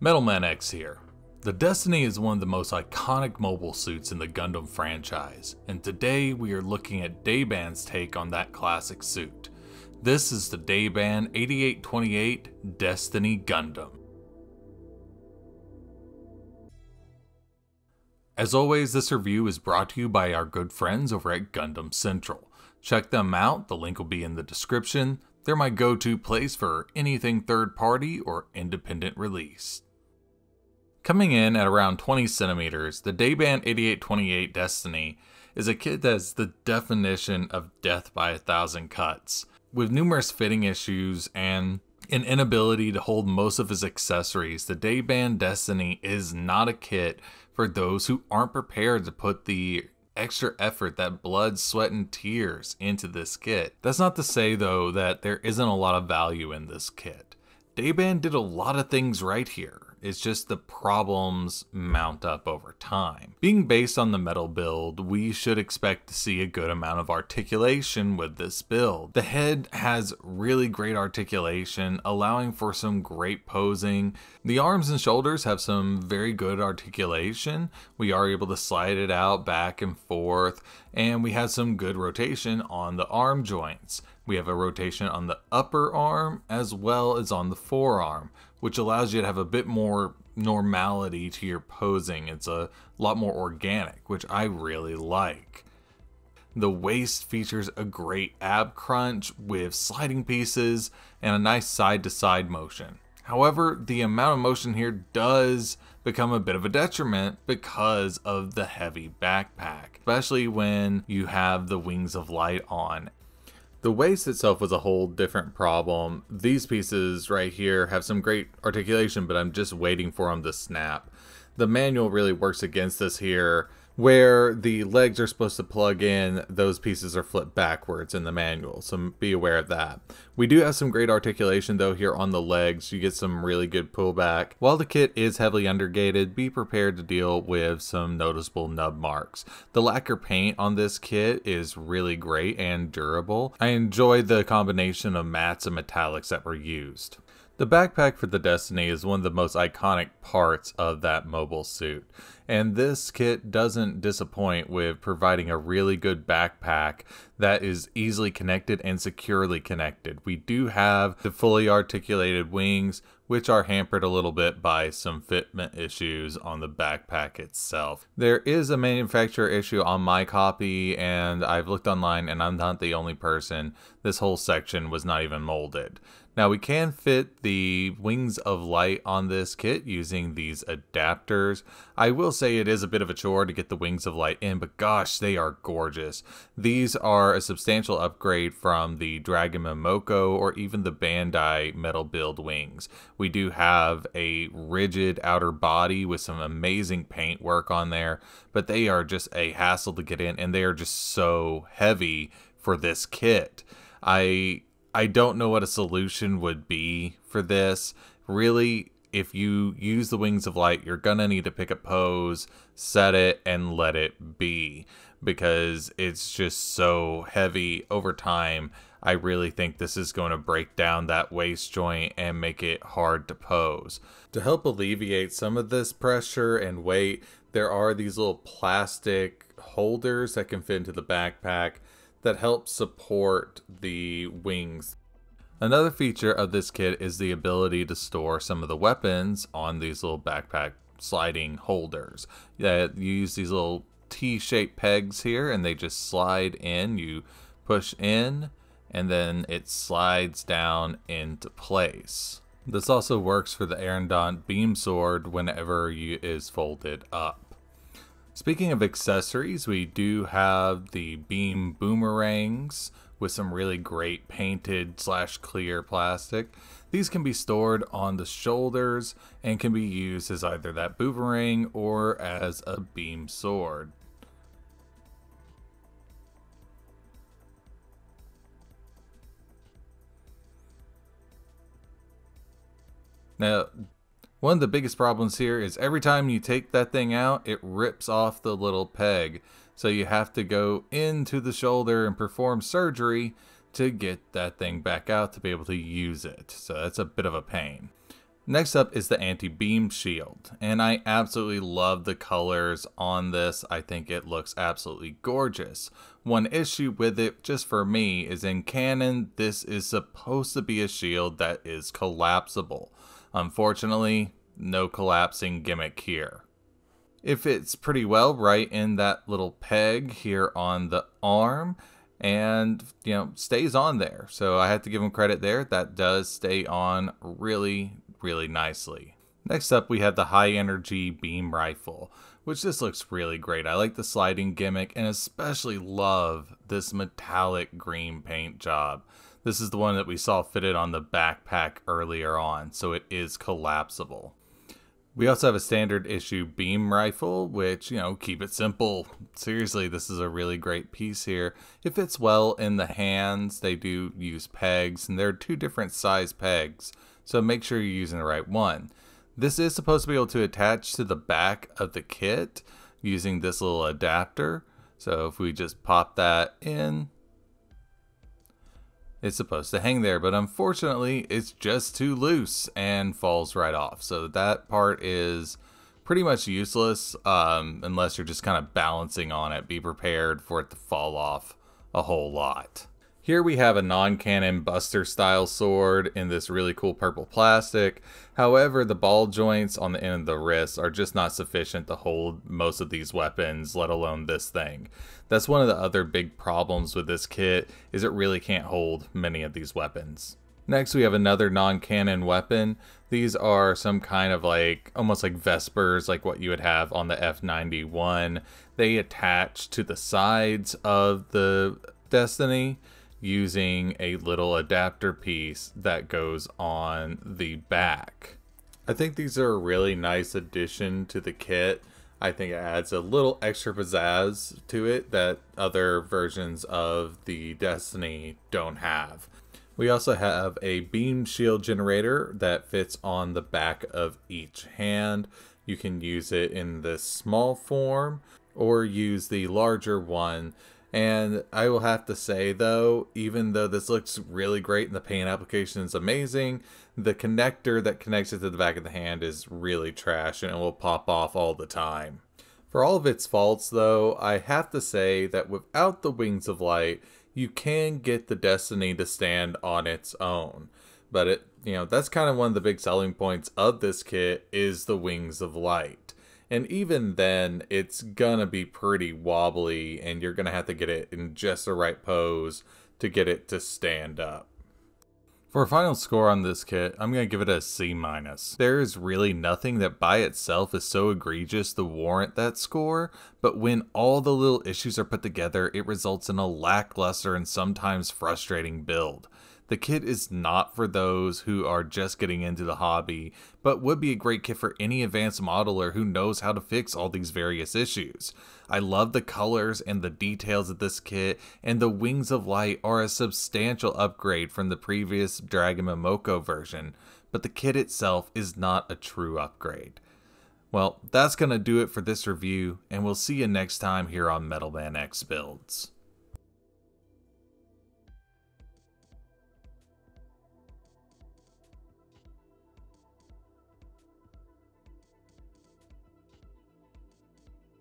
Metalman X here. The Destiny is one of the most iconic mobile suits in the Gundam franchise, and today we are looking at Dayban's take on that classic suit. This is the Dayban 8828 Destiny Gundam. As always, this review is brought to you by our good friends over at Gundam Central. Check them out, the link will be in the description. They're my go-to place for anything third-party or independent release. Coming in at around 20 centimeters, the Dayban 8828 Destiny is a kit that is the definition of death by 1,000 cuts. With numerous fitting issues and an inability to hold most of his accessories, the Dayban Destiny is not a kit for those who aren't prepared to put the extra effort, that blood, sweat, and tears into this kit. That's not to say though that there isn't a lot of value in this kit. Dayban did a lot of things right here. It's just the problems mount up over time. Being based on the metal build, we should expect to see a good amount of articulation with this build. The head has really great articulation, allowing for some great posing. The arms and shoulders have some very good articulation. We are able to slide it out back and forth, and we have some good rotation on the arm joints. We have a rotation on the upper arm as well as on the forearm, which allows you to have a bit more normality to your posing. It's a lot more organic, which I really like. The waist features a great ab crunch with sliding pieces and a nice side-to-side motion. However, the amount of motion here does become a bit of a detriment because of the heavy backpack, especially when you have the Wings of Light on. The waist itself was a whole different problem. These pieces right here have some great articulation, but I'm just waiting for them to snap. The manual really works against this here. Where the legs are supposed to plug in, those pieces are flipped backwards in the manual, so be aware of that. We do have some great articulation though here on the legs. You get some really good pullback. While the kit is heavily undergated, be prepared to deal with some noticeable nub marks. The lacquer paint on this kit is really great and durable. I enjoyed the combination of mattes and metallics that were used. The backpack for the Destiny is one of the most iconic parts of that mobile suit, and this kit doesn't disappoint with providing a really good backpack that is easily connected and securely connected. We do have the fully articulated wings, which are hampered a little bit by some fitment issues on the backpack itself. There is a manufacturer issue on my copy, and I've looked online and I'm not the only person. This whole section was not even molded. Now we can fit the Wings of Light on this kit using these adapters. I will say it is a bit of a chore to get the Wings of Light in, but gosh, they are gorgeous. These are a substantial upgrade from the Dragon Momoko or even the Bandai metal build wings. We do have a rigid outer body with some amazing paint work on there, but they are just a hassle to get in, and they are just so heavy for this kit. I don't know what a solution would be for this. Really, if you use the Wings of Light, you're gonna need to pick a pose, set it, and let it be, because it's just so heavy over time. I really think this is going to break down that waist joint and make it hard to pose. To help alleviate some of this pressure and weight, there are these little plastic holders that can fit into the backpack that help support the wings. Another feature of this kit is the ability to store some of the weapons on these little backpack sliding holders. You use these little T-shaped pegs here, and they just slide in. You push in, and then it slides down into place. This also works for the Arendont beam sword whenever it is folded up. Speaking of accessories, we do have the beam boomerangs with some really great painted / clear plastic. These can be stored on the shoulders and can be used as either that boomerang or as a beam sword. Now, one of the biggest problems here is every time you take that thing out, it rips off the little peg. So you have to go into the shoulder and perform surgery to get that thing back out to be able to use it. So that's a bit of a pain. Next up is the anti-beam shield, and I absolutely love the colors on this. I think it looks absolutely gorgeous. One issue with it, just for me, is in canon, this is supposed to be a shield that is collapsible. Unfortunately, no collapsing gimmick here. It fits pretty well right in that little peg here on the arm, and stays on there. So I have to give him credit there. That does stay on really nicely. Next up, we have the high energy beam rifle, which just looks really great. I like the sliding gimmick and especially love this metallic green paint job. This is the one that we saw fitted on the backpack earlier on, so it is collapsible. We also have a standard issue beam rifle, which, keep it simple. Seriously, this is a really great piece here. It fits well in the hands. They do use pegs, and there are 2 different size pegs, so make sure you're using the right one. This is supposed to be able to attach to the back of the kit using this little adapter. So if we just pop that in, it's supposed to hang there, but unfortunately it's just too loose and falls right off. So that part is pretty much useless unless you're just kind of balancing on it. Be prepared for it to fall off a whole lot. Here we have a non-cannon Buster style sword in this really cool purple plastic. However, the ball joints on the end of the wrists are just not sufficient to hold most of these weapons, let alone this thing. That's one of the other big problems with this kit, is it really can't hold many of these weapons. Next, we have another non-cannon weapon. These are some kind of almost like Vespers, like what you would have on the F91. They attach to the sides of the Destiny using a little adapter piece that goes on the back. I think these are a really nice addition to the kit. I think it adds a little extra pizzazz to it that other versions of the Destiny don't have. We also have a beam shield generator that fits on the back of each hand. You can use it in this small form or use the larger one. And I will have to say though, even though this looks really great and the paint application is amazing, the connector that connects it to the back of the hand is really trash and it will pop off all the time. For all of its faults though, I have to say that without the Wings of Light, you can get the Destiny to stand on its own. But that's kind of one of the big selling points of this kit is the Wings of Light. And even then, it's gonna be pretty wobbly and you're gonna have to get it in just the right pose to get it to stand up. For a final score on this kit, I'm gonna give it a C-. There is really nothing that by itself is so egregious to warrant that score, but when all the little issues are put together, it results in a lackluster and sometimes frustrating build. The kit is not for those who are just getting into the hobby, but would be a great kit for any advanced modeler who knows how to fix all these various issues. I love the colors and the details of this kit, and the Wings of Light are a substantial upgrade from the previous Dragon Momoko version, but the kit itself is not a true upgrade. Well, that's going to do it for this review, and we'll see you next time here on Metal Man X Builds.